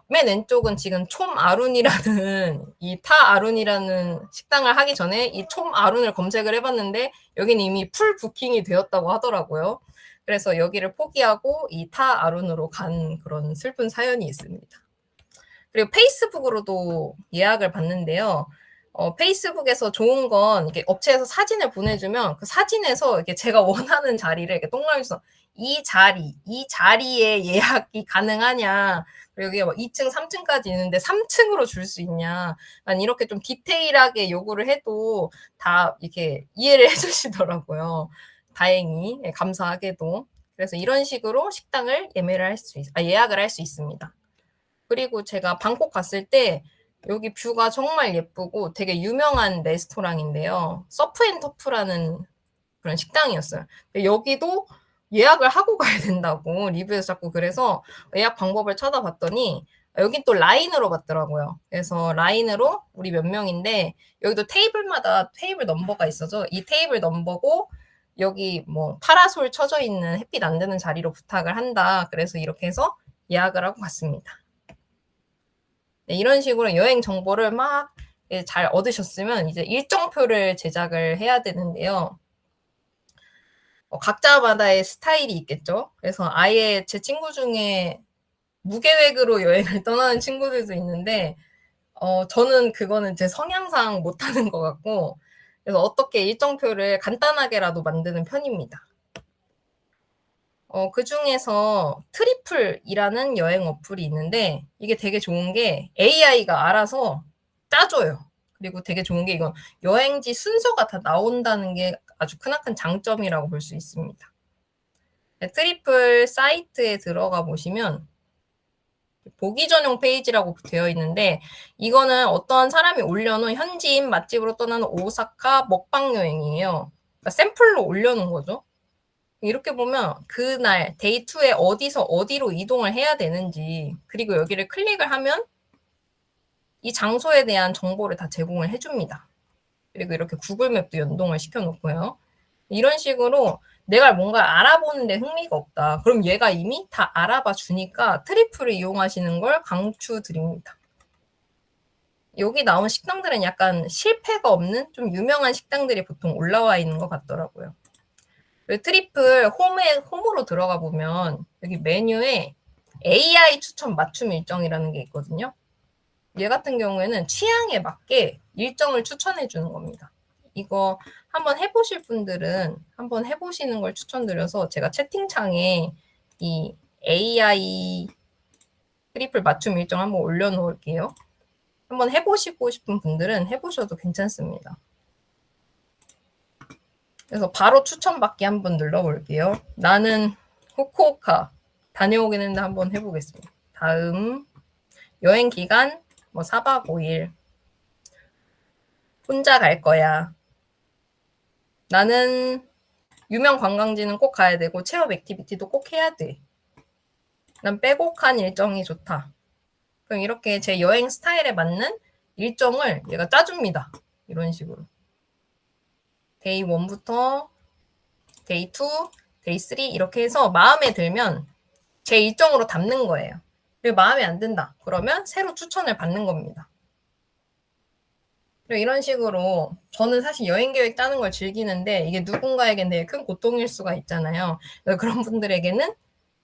맨 왼쪽은 지금 촘 아룬이라는 이 타 아룬이라는 식당을 하기 전에 이 촘 아룬을 검색을 해봤는데 여기는 이미 풀 부킹이 되었다고 하더라고요. 그래서 여기를 포기하고 이 타 아룬으로 간 그런 슬픈 사연이 있습니다. 그리고 페이스북으로도 예약을 받는데요. 페이스북에서 좋은 건 이렇게 업체에서 사진을 보내주면 그 사진에서 이렇게 제가 원하는 자리를 이렇게 동그라미서 이 자리에 예약이 가능하냐. 그리고 여기가 2층, 3층까지 있는데 3층으로 줄 수 있냐. 이렇게 좀 디테일하게 요구를 해도 다 이렇게 이해를 해주시더라고요. 다행히 감사하게도. 그래서 이런 식으로 식당을 예약을 할 수 있습니다. 그리고 제가 방콕 갔을 때 여기 뷰가 정말 예쁘고 되게 유명한 레스토랑인데요. 서프앤터프라는 그런 식당이었어요. 여기도 예약을 하고 가야 된다고 리뷰에서 자꾸 그래서 예약 방법을 찾아봤더니 여긴 또 라인으로 받더라고요. 그래서 라인으로 우리 몇 명인데 여기도 테이블마다 테이블 넘버가 있어서 이 테이블 넘버고 여기 뭐 파라솔 쳐져 있는 햇빛 안 드는 자리로 부탁을 한다. 그래서 이렇게 해서 예약을 하고 갔습니다. 네, 이런 식으로 여행 정보를 막 잘 얻으셨으면 이제 일정표를 제작을 해야 되는데요. 각자마다의 스타일이 있겠죠. 그래서 아예 제 친구 중에 무계획으로 여행을 떠나는 친구들도 있는데 저는 그거는 제 성향상 못하는 것 같고 그래서 어떻게 일정표를 간단하게라도 만드는 편입니다. 그중에서 트리플이라는 여행 어플이 있는데 이게 되게 좋은 게 AI가 알아서 짜줘요. 그리고 되게 좋은 게 이건 여행지 순서가 다 나온다는 게 아주 크나큰 장점이라고 볼 수 있습니다. 트리플 사이트에 들어가 보시면 보기 전용 페이지라고 되어 있는데 이거는 어떤 사람이 올려놓은 현지인 맛집으로 떠나는 오사카 먹방 여행이에요. 그러니까 샘플로 올려놓은 거죠. 이렇게 보면 그날 데이 2에 어디서 어디로 이동을 해야 되는지 그리고 여기를 클릭을 하면 이 장소에 대한 정보를 다 제공을 해줍니다. 그리고 이렇게 구글맵도 연동을 시켜놓고요. 이런 식으로 내가 뭔가 알아보는데 흥미가 없다. 그럼 얘가 이미 다 알아봐 주니까 트리플을 이용하시는 걸 강추드립니다. 여기 나온 식당들은 약간 실패가 없는 좀 유명한 식당들이 보통 올라와 있는 것 같더라고요. 트리플 홈으로 들어가 보면 여기 메뉴에 AI 추천 맞춤 일정이라는 게 있거든요. 얘 같은 경우에는 취향에 맞게 일정을 추천해 주는 겁니다. 이거 한번 해보실 분들은 한번 해보시는 걸 추천드려서 제가 채팅창에 이 AI 트리플 맞춤 일정 한번 올려놓을게요. 한번 해보시고 싶은 분들은 해보셔도 괜찮습니다. 그래서 바로 추천받기 한번 눌러볼게요. 나는 후쿠오카 다녀오긴 했는데 한번 해보겠습니다. 다음 여행 기간 뭐 4박 5일 혼자 갈 거야. 나는 유명 관광지는 꼭 가야 되고 체험 액티비티도 꼭 해야 돼. 난 빼곡한 일정이 좋다. 그럼 이렇게 제 여행 스타일에 맞는 일정을 얘가 짜줍니다. 이런 식으로. 데이 1부터 데이 2, 데이 3 이렇게 해서 마음에 들면 제 일정으로 담는 거예요. 그리고 마음에 안 든다. 그러면 새로 추천을 받는 겁니다. 그리고 이런 식으로 저는 사실 여행 계획 짜는 걸 즐기는데 이게 누군가에겐 되게 큰 고통일 수가 있잖아요. 그런 분들에게는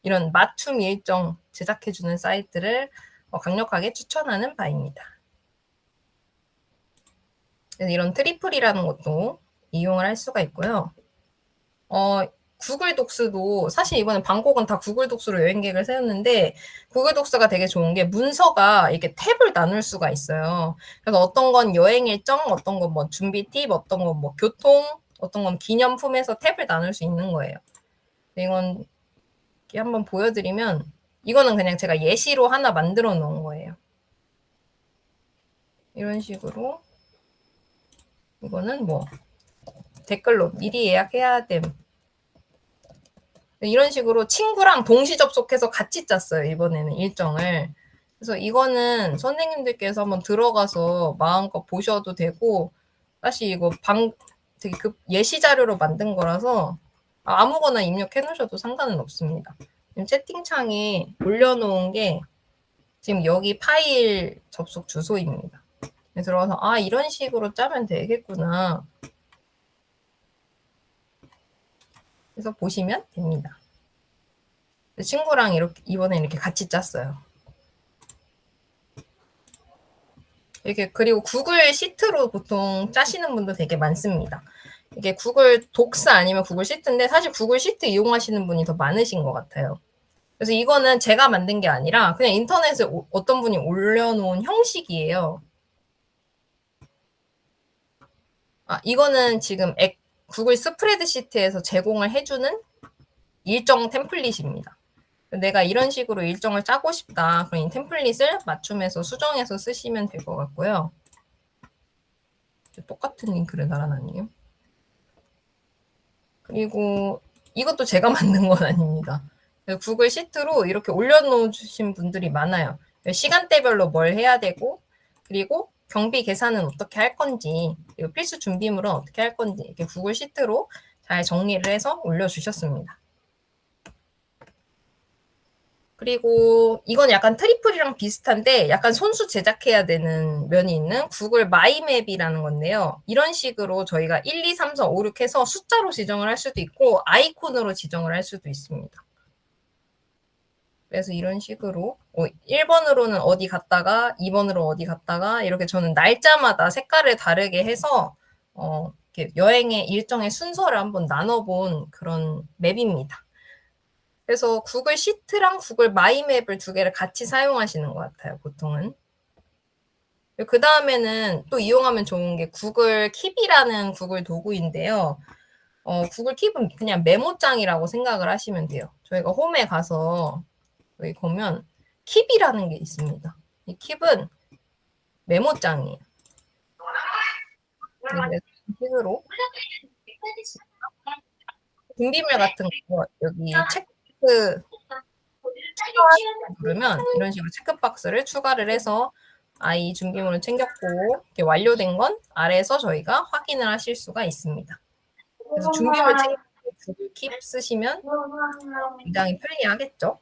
이런 맞춤 일정 제작해주는 사이트를 강력하게 추천하는 바입니다. 이런 트리플이라는 것도 이용을 할 수가 있고요. 구글 독스도 사실 이번에 방콕은 다 구글 독스로 여행 계획을 세웠는데 구글 독스가 되게 좋은 게 문서가 이렇게 탭을 나눌 수가 있어요. 그래서 어떤 건 여행 일정, 어떤 건 뭐 준비 팁, 어떤 건 뭐 교통, 어떤 건 기념품에서 탭을 나눌 수 있는 거예요. 이건 한번 보여드리면 이거는 그냥 제가 예시로 하나 만들어 놓은 거예요. 이런 식으로 이거는 뭐 댓글로 미리 예약해야 됨. 이런 식으로 친구랑 동시 접속해서 같이 짰어요. 이번에는 일정을. 그래서 이거는 선생님들께서 한번 들어가서 마음껏 보셔도 되고 사실 이거 되게 예시 자료로 만든 거라서 아무거나 입력해 놓으셔도 상관은 없습니다. 지금 채팅창에 올려놓은 게 지금 여기 파일 접속 주소입니다. 들어가서 이런 식으로 짜면 되겠구나. 그래서 보시면 됩니다. 친구랑 이번에 이렇게 같이 짰어요. 이게 그리고 구글 시트로 보통 짜시는 분도 되게 많습니다. 이게 구글 독스 아니면 구글 시트인데 사실 구글 시트 이용하시는 분이 더 많으신 것 같아요. 그래서 이거는 제가 만든 게 아니라 그냥 인터넷에 어떤 분이 올려놓은 형식이에요. 이거는 지금 구글 스프레드시트에서 제공을 해주는 일정 템플릿입니다. 내가 이런 식으로 일정을 짜고 싶다. 그럼 이 템플릿을 맞춤해서 수정해서 쓰시면 될 것 같고요. 똑같은 링크를 달아놨네요. 그리고 이것도 제가 만든 건 아닙니다. 구글 시트로 이렇게 올려놓으신 분들이 많아요. 시간대별로 뭘 해야 되고 그리고 경비 계산은 어떻게 할 건지 그리고 필수 준비물은 어떻게 할 건지 이렇게 구글 시트로 잘 정리를 해서 올려주셨습니다. 그리고 이건 약간 트리플이랑 비슷한데 약간 손수 제작해야 되는 면이 있는 구글 마이맵이라는 건데요. 이런 식으로 저희가 1, 2, 3, 4, 5, 6 해서 숫자로 지정을 할 수도 있고 아이콘으로 지정을 할 수도 있습니다. 그래서 이런 식으로 1번으로는 어디 갔다가 2번으로 어디 갔다가 이렇게 저는 날짜마다 색깔을 다르게 해서 이렇게 여행의 일정의 순서를 한번 나눠본 그런 맵입니다. 그래서 구글 시트랑 구글 마이맵을 두 개를 같이 사용하시는 것 같아요, 보통은. 그 다음에는 또 이용하면 좋은 게 구글 킵이라는 구글 도구인데요. 구글 킵은 그냥 메모장이라고 생각을 하시면 돼요. 저희가 홈에 가서 여기 보면 킵이라는 게 있습니다. 이 킵은 메모장이에요. 그래서 식으로 준비물 같은 거 여기 체크 누르면 이런 식으로 체크박스를 추가를 해서 I 준비물을 챙겼고 이렇게 완료된 건 아래에서 저희가 확인을 하실 수가 있습니다. 그래서 준비물 챙기고 구글 킵 쓰시면 굉장히 편리하겠죠.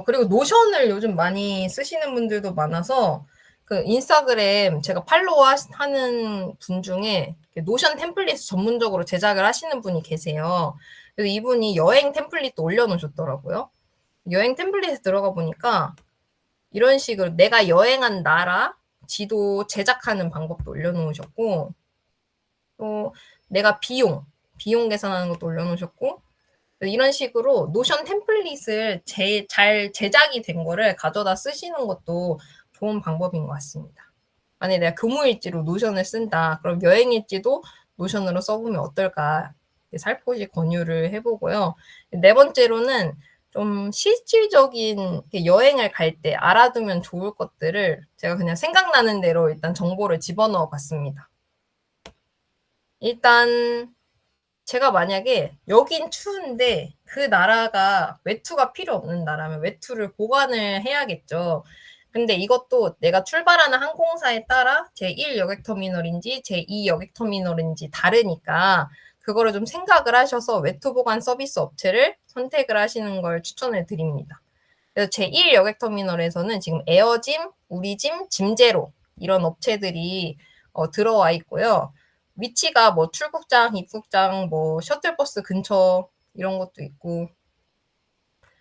그리고 노션을 요즘 많이 쓰시는 분들도 많아서 그 인스타그램 제가 팔로우 하는 분 중에 노션 템플릿 전문적으로 제작을 하시는 분이 계세요. 그래서 이분이 여행 템플릿도 올려놓으셨더라고요. 여행 템플릿에 들어가 보니까 이런 식으로 내가 여행한 나라 지도 제작하는 방법도 올려놓으셨고, 또 내가 비용 계산하는 것도 올려놓으셨고, 이런 식으로 노션 템플릿을 잘 제작이 된 거를 가져다 쓰시는 것도 좋은 방법인 것 같습니다. 만약에 내가 교무일지로 노션을 쓴다. 그럼 여행일지도 노션으로 써보면 어떨까 살포시 권유를 해보고요. 네 번째로는 좀 실질적인 여행을 갈 때 알아두면 좋을 것들을 제가 그냥 생각나는 대로 일단 정보를 집어넣어 봤습니다. 일단 제가 만약에 여긴 추운데 그 나라가 외투가 필요 없는 나라면 외투를 보관을 해야겠죠. 근데 이것도 내가 출발하는 항공사에 따라 제1 여객터미널인지 제2 여객터미널인지 다르니까 그거를 좀 생각을 하셔서 외투 보관 서비스 업체를 선택을 하시는 걸 추천을 드립니다. 그래서 제1 여객터미널에서는 지금 에어짐, 우리짐, 짐제로 이런 업체들이 들어와 있고요. 위치가 뭐 출국장, 입국장, 뭐 셔틀버스 근처 이런 것도 있고,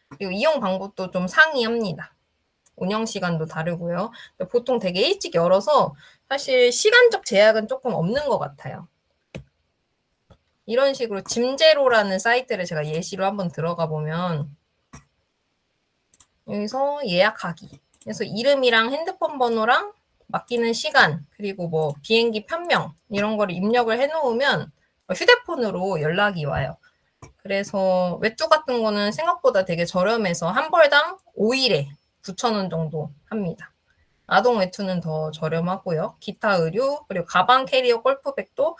그리고 이용 방법도 좀 상이합니다. 운영 시간도 다르고요. 보통 되게 일찍 열어서 사실 시간적 제약은 조금 없는 것 같아요. 이런 식으로 짐제로라는 사이트를 제가 예시로 한번 들어가 보면 여기서 예약하기. 그래서 이름이랑 핸드폰 번호랑 맡기는 시간, 그리고 뭐 비행기 편명 이런 거를 입력을 해놓으면 휴대폰으로 연락이 와요. 그래서 외투 같은 거는 생각보다 되게 저렴해서 한 벌당 5일에 9,000원 정도 합니다. 아동 외투는 더 저렴하고요. 기타 의류, 그리고 가방, 캐리어, 골프백도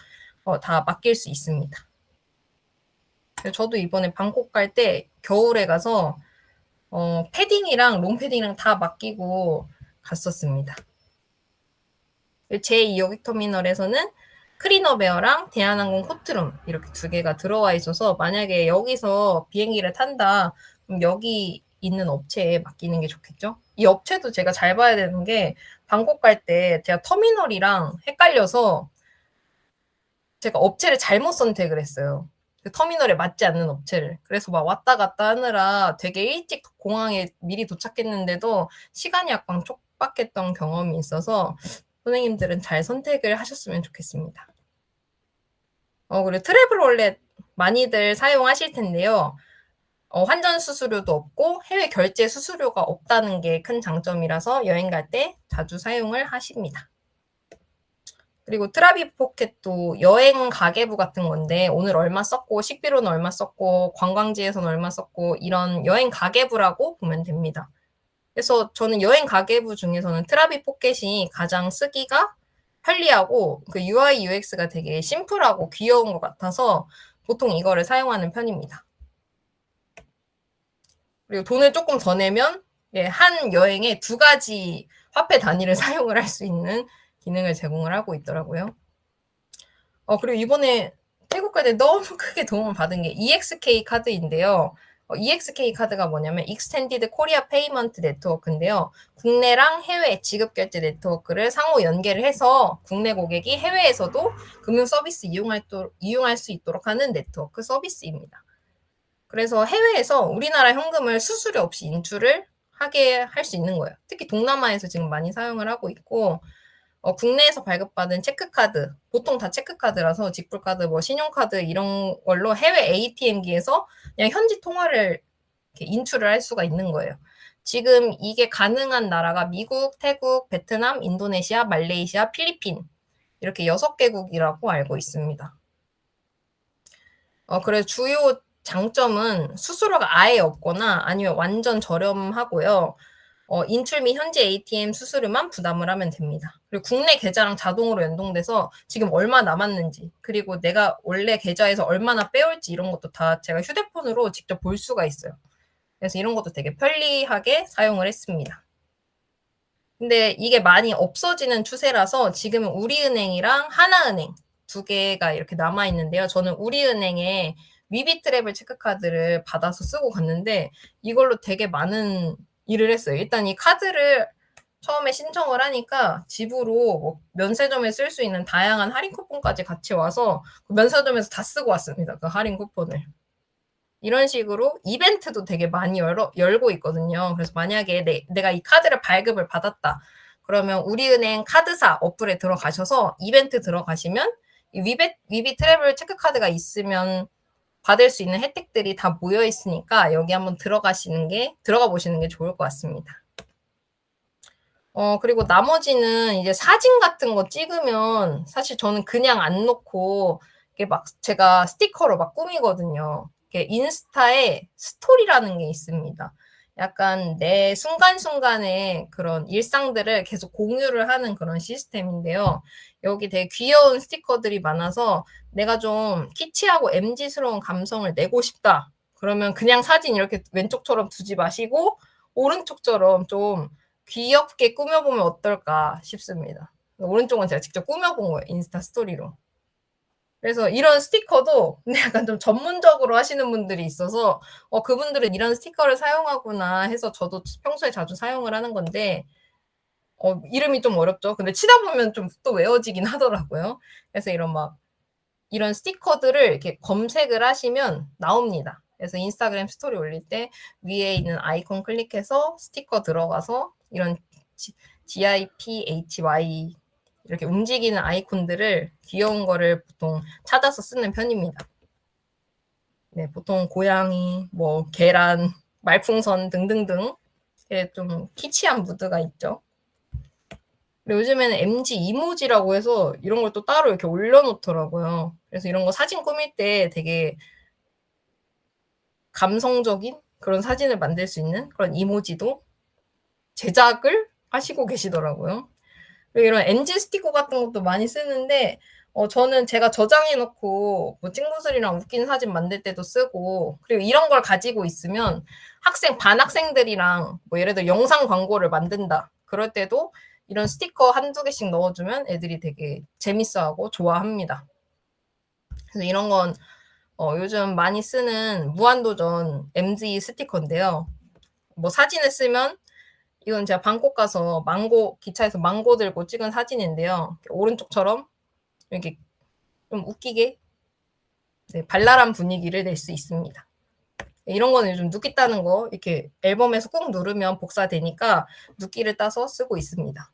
다 맡길 수 있습니다. 저도 이번에 방콕 갈 때 겨울에 가서 패딩이랑 롱패딩이랑 다 맡기고 갔었습니다. 제2 여객터미널에서는 크리너베어랑 대한항공 코트룸 이렇게 두 개가 들어와 있어서 만약에 여기서 비행기를 탄다 그럼 여기 있는 업체에 맡기는 게 좋겠죠. 이 업체도 제가 잘 봐야 되는 게 방콕 갈 때 제가 터미널이랑 헷갈려서 제가 업체를 잘못 선택을 했어요. 그 터미널에 맞지 않는 업체를. 그래서 막 왔다 갔다 하느라 되게 일찍 공항에 미리 도착했는데도 시간이 약간 촉박했던 경험이 있어서 선생님들은 잘 선택을 하셨으면 좋겠습니다. 그리고 트래블월렛 많이들 사용하실 텐데요. 환전 수수료도 없고 해외 결제 수수료가 없다는 게 큰 장점이라서 여행 갈 때 자주 사용을 하십니다. 그리고 트라비 포켓도 여행 가계부 같은 건데 오늘 얼마 썼고 식비로는 얼마 썼고 관광지에서는 얼마 썼고 이런 여행 가계부라고 보면 됩니다. 그래서 저는 여행 가계부 중에서는 트라비 포켓이 가장 쓰기가 편리하고 그 UI UX가 되게 심플하고 귀여운 것 같아서 보통 이거를 사용하는 편입니다. 그리고 돈을 조금 더 내면 한 여행에 2가지 화폐 단위를 사용을 할 수 있는 기능을 제공을 하고 있더라고요. 그리고 이번에 태국 갈 때 너무 크게 도움을 받은 게 EXK 카드인데요. EXK 카드가 뭐냐면 Extended Korea Payment Network인데요. 국내랑 해외 지급 결제 네트워크를 상호 연계를 해서 국내 고객이 해외에서도 금융 서비스 이용할 수 있도록 하는 네트워크 서비스입니다. 그래서 해외에서 우리나라 현금을 수수료 없이 인출을 하게 할 수 있는 거예요. 특히 동남아에서 지금 많이 사용을 하고 있고 국내에서 발급받은 체크카드, 보통 다 체크카드라서 직불카드, 뭐 신용카드 이런 걸로 해외 ATM기에서 그냥 현지 통화를 이렇게 인출을 할 수가 있는 거예요. 지금 이게 가능한 나라가 미국, 태국, 베트남, 인도네시아, 말레이시아, 필리핀 이렇게 6개국이라고 알고 있습니다. 그래서 주요 장점은 수수료가 아예 없거나 아니면 완전 저렴하고요. 인출 및 현지 ATM 수수료만 부담을 하면 됩니다. 그리고 국내 계좌랑 자동으로 연동돼서 지금 얼마 남았는지, 그리고 내가 원래 계좌에서 얼마나 빼올지 이런 것도 다 제가 휴대폰으로 직접 볼 수가 있어요. 그래서 이런 것도 되게 편리하게 사용을 했습니다. 근데 이게 많이 없어지는 추세라서 지금은 우리은행이랑 하나은행 두 개가 이렇게 남아 있는데요. 저는 우리은행에 위비트래블 체크카드를 받아서 쓰고 갔는데 이걸로 되게 많은 일을 했어요. 일단 이 카드를 처음에 신청을 하니까 집으로 뭐 면세점에 쓸 수 있는 다양한 할인 쿠폰까지 같이 와서 그 면세점에서 다 쓰고 왔습니다, 그 할인 쿠폰을. 이런 식으로 이벤트도 되게 많이 열고 있거든요. 그래서 만약에 내가 이 카드를 발급을 받았다. 그러면 우리은행 카드사 어플에 들어가셔서 이벤트 들어가시면 이 위비 트래블 체크카드가 있으면 받을 수 있는 혜택들이 다 모여 있으니까 여기 한번 들어가 보시는 게 좋을 것 같습니다. 그리고 나머지는 이제 사진 같은 거 찍으면 사실 저는 그냥 안 놓고 이게 막 제가 스티커로 막 꾸미거든요. 이게 인스타에 스토리라는 게 있습니다. 약간 내 순간순간의 그런 일상들을 계속 공유를 하는 그런 시스템인데요. 여기 되게 귀여운 스티커들이 많아서 내가 좀 키치하고 MZ스러운 감성을 내고 싶다. 그러면 그냥 사진 이렇게 왼쪽처럼 두지 마시고 오른쪽처럼 좀 귀엽게 꾸며보면 어떨까 싶습니다. 오른쪽은 제가 직접 꾸며본 거예요, 인스타 스토리로. 그래서 이런 스티커도 근데 약간 좀 전문적으로 하시는 분들이 있어서 그분들은 이런 스티커를 사용하구나 해서 저도 평소에 자주 사용을 하는 건데 이름이 좀 어렵죠. 근데 치다 보면 좀 또 외워지긴 하더라고요. 그래서 이런 스티커들을 이렇게 검색을 하시면 나옵니다. 그래서 인스타그램 스토리 올릴 때 위에 있는 아이콘 클릭해서 스티커 들어가서 이런 GIPHY 이렇게 움직이는 아이콘들을 귀여운 거를 보통 찾아서 쓰는 편입니다. 네, 보통 고양이, 뭐 계란, 말풍선 등등등 좀 키치한 무드가 있죠. 요즘에는 MG 이모지라고 해서 이런 걸 또 따로 이렇게 올려놓더라고요. 그래서 이런 거 사진 꾸밀 때 되게 감성적인 그런 사진을 만들 수 있는 그런 이모지도 제작을 하시고 계시더라고요. 그리고 이런 NG 스티커 같은 것도 많이 쓰는데 저는 제가 저장해 놓고 뭐 친구들이랑 웃긴 사진 만들 때도 쓰고 그리고 이런 걸 가지고 있으면 반학생들이랑 뭐 예를 들어 영상 광고를 만든다. 그럴 때도 이런 스티커 한두 개씩 넣어주면 애들이 되게 재밌어하고 좋아합니다. 그래서 이런 건 요즘 많이 쓰는 무한도전 MZ 스티커인데요. 뭐 사진을 쓰면 이건 제가 방콕 가서 기차에서 망고 들고 찍은 사진인데요. 오른쪽처럼 이렇게 좀 웃기게 발랄한 분위기를 낼 수 있습니다. 이런 거는 요즘 눕기 따는 거 이렇게 앨범에서 꾹 누르면 복사되니까 눕기를 따서 쓰고 있습니다.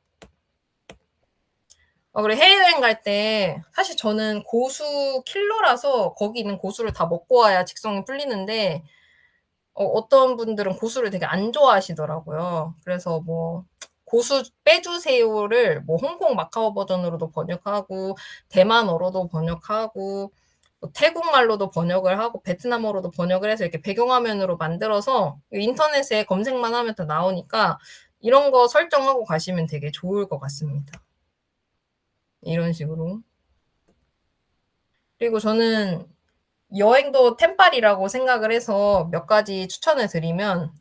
그리고 해외여행 갈 때 사실 저는 고수 킬러라서 거기 있는 고수를 다 먹고 와야 직성이 풀리는데 어떤 분들은 고수를 되게 안 좋아하시더라고요. 그래서 뭐 고수 빼주세요를 뭐 홍콩 마카오 버전으로도 번역하고 대만어로도 번역하고 뭐 태국말로도 번역을 하고 베트남어로도 번역을 해서 이렇게 배경화면으로 만들어서 인터넷에 검색만 하면 다 나오니까 이런 거 설정하고 가시면 되게 좋을 것 같습니다. 이런 식으로. 그리고 저는 여행도 템빨이라고 생각을 해서 몇 가지 추천을 드리면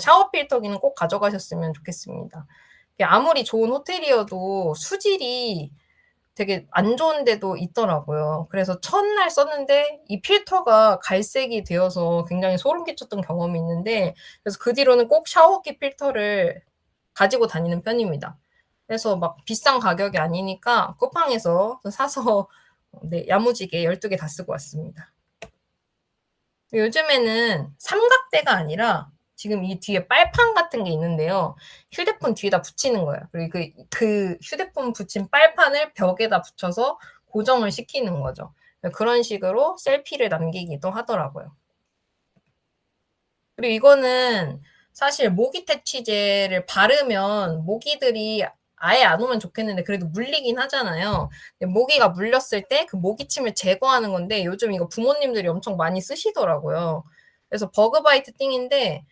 샤워 필터기는 꼭 가져가셨으면 좋겠습니다. 아무리 좋은 호텔이어도 수질이 되게 안 좋은 데도 있더라고요. 그래서 첫날 썼는데 이 필터가 갈색이 되어서 굉장히 소름 끼쳤던 경험이 있는데 그래서 그 뒤로는 꼭 샤워기 필터를 가지고 다니는 편입니다. 그래서 막 비싼 가격이 아니니까 쿠팡에서 사서 야무지게 12개 다 쓰고 왔습니다. 요즘에는 삼각대가 아니라 지금 이 뒤에 빨판 같은 게 있는데요. 휴대폰 뒤에다 붙이는 거예요. 그리고 그 휴대폰 붙인 빨판을 벽에다 붙여서 고정을 시키는 거죠. 그런 식으로 셀피를 남기기도 하더라고요. 그리고 이거는 사실 모기 퇴치제를 바르면 모기들이 아예 안 오면 좋겠는데 그래도 물리긴 하잖아요. 모기가 물렸을 때 그 모기침을 제거하는 건데 요즘 이거 부모님들이 엄청 많이 쓰시더라고요. 그래서 버그바이트 띵인데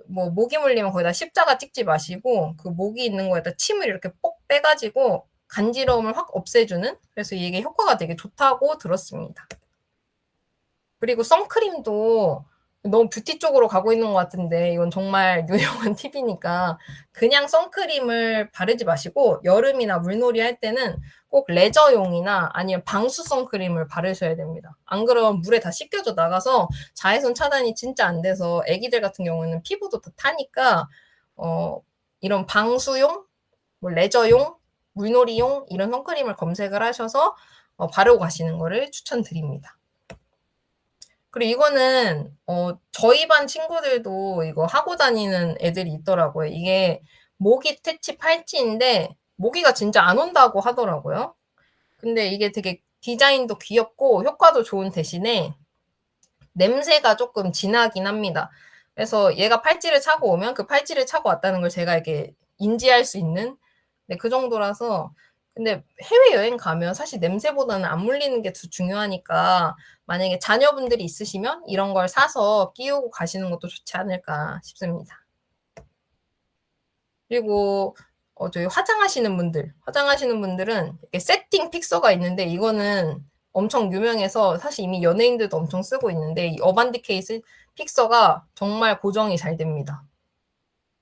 뭐 모기 물리면 거기다 십자가 찍지 마시고 그 모기 있는 거에다 침을 이렇게 뽁 빼가지고 간지러움을 확 없애주는 그래서 이게 효과가 되게 좋다고 들었습니다. 그리고 선크림도 너무 뷰티 쪽으로 가고 있는 것 같은데 이건 정말 유용한 팁이니까 그냥 선크림을 바르지 마시고 여름이나 물놀이 할 때는 꼭 레저용이나 아니면 방수 선크림을 바르셔야 됩니다. 안 그러면 물에 다 씻겨져 나가서 자외선 차단이 진짜 안 돼서 애기들 같은 경우는 피부도 다 타니까 이런 방수용, 뭐 레저용, 물놀이용 이런 선크림을 검색을 하셔서 바르고 가시는 거를 추천드립니다. 그리고 이거는 저희 반 친구들도 이거 하고 다니는 애들이 있더라고요. 이게 모기 퇴치 팔찌인데 모기가 진짜 안 온다고 하더라고요. 근데 이게 되게 디자인도 귀엽고 효과도 좋은 대신에 냄새가 조금 진하긴 합니다. 그래서 얘가 팔찌를 차고 오면 그 팔찌를 차고 왔다는 걸 제가 이렇게 인지할 수 있는 그 정도라서. 근데 해외여행 가면 사실 냄새보다는 안 물리는 게 더 중요하니까 만약에 자녀분들이 있으시면 이런 걸 사서 끼우고 가시는 것도 좋지 않을까 싶습니다. 그리고 저희 화장하시는 분들은 이렇게 세팅 픽서가 있는데 이거는 엄청 유명해서 사실 이미 연예인들도 엄청 쓰고 있는데 이 어반디케이 픽서가 정말 고정이 잘 됩니다.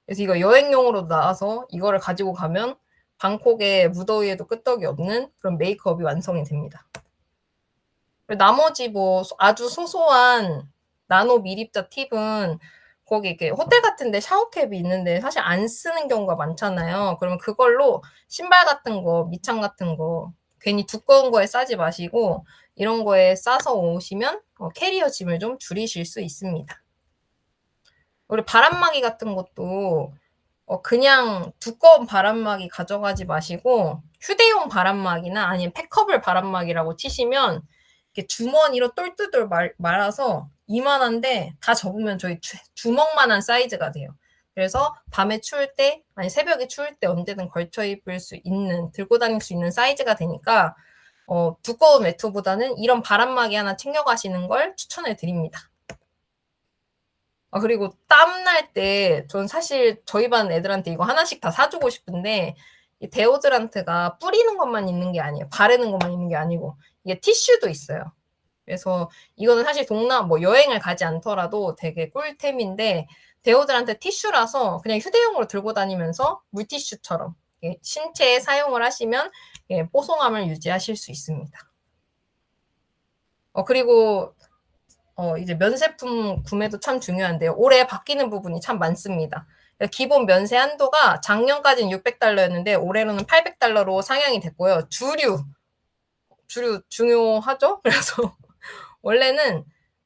그래서 이거 여행용으로 나와서 이거를 가지고 가면 방콕의 무더위에도 끄떡이 없는 그런 메이크업이 완성이 됩니다. 나머지 뭐 아주 소소한 나노 미립자 팁은 거기 이렇게 호텔 같은 데 샤워캡이 있는데 사실 안 쓰는 경우가 많잖아요. 그러면 그걸로 신발 같은 거, 밑창 같은 거 괜히 두꺼운 거에 싸지 마시고 이런 거에 싸서 오시면 캐리어 짐을 좀 줄이실 수 있습니다. 우리 바람막이 같은 것도 그냥 두꺼운 바람막이 가져가지 마시고 휴대용 바람막이나 아니면 팩커블 바람막이라고 치시면 이렇게 주머니로 똘똘똘 말아서 이만한데 다 접으면 저희 주먹만한 사이즈가 돼요. 그래서 밤에 추울 때 아니 새벽에 추울 때 언제든 걸쳐 입을 수 있는 들고 다닐 수 있는 사이즈가 되니까 두꺼운 외투보다는 이런 바람막이 하나 챙겨가시는 걸 추천을 드립니다. 그리고 땀 날 때 전 사실 저희 반 애들한테 이거 하나씩 다 사주고 싶은데 이 데오드란트가 뿌리는 것만 있는 게 아니에요. 바르는 것만 있는 게 아니고 이게 티슈도 있어요. 그래서 이거는 사실 뭐 여행을 가지 않더라도 되게 꿀템인데 데오드란트 티슈라서 그냥 휴대용으로 들고 다니면서 물티슈처럼 신체에 사용을 하시면 뽀송함을 유지하실 수 있습니다. 그리고 이제 면세품 구매도 참 중요한데요. 올해 바뀌는 부분이 참 많습니다. 기본 면세 한도가 작년까지는 $600였는데 올해로는 $800로 상향이 됐고요. 주류 중요하죠? 그래서 원래는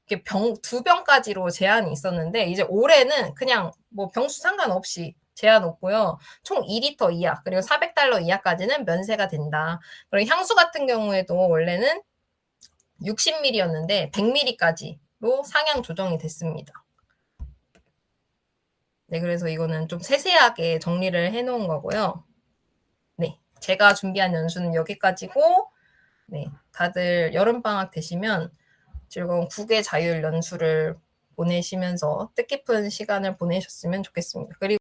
이렇게 2병까지로 제한이 있었는데 이제 올해는 그냥 뭐 병수 상관없이 제한 없고요. 총 2리터 이하 그리고 $400 이하까지는 면세가 된다. 그리고 향수 같은 경우에도 원래는 60ml였는데 100ml까지로 상향 조정이 됐습니다. 네, 그래서 이거는 좀 세세하게 정리를 해놓은 거고요. 네, 제가 준비한 연수는 여기까지고, 네, 다들 여름방학 되시면 즐거운 국외 자율 연수를 보내시면서 뜻깊은 시간을 보내셨으면 좋겠습니다. 그리고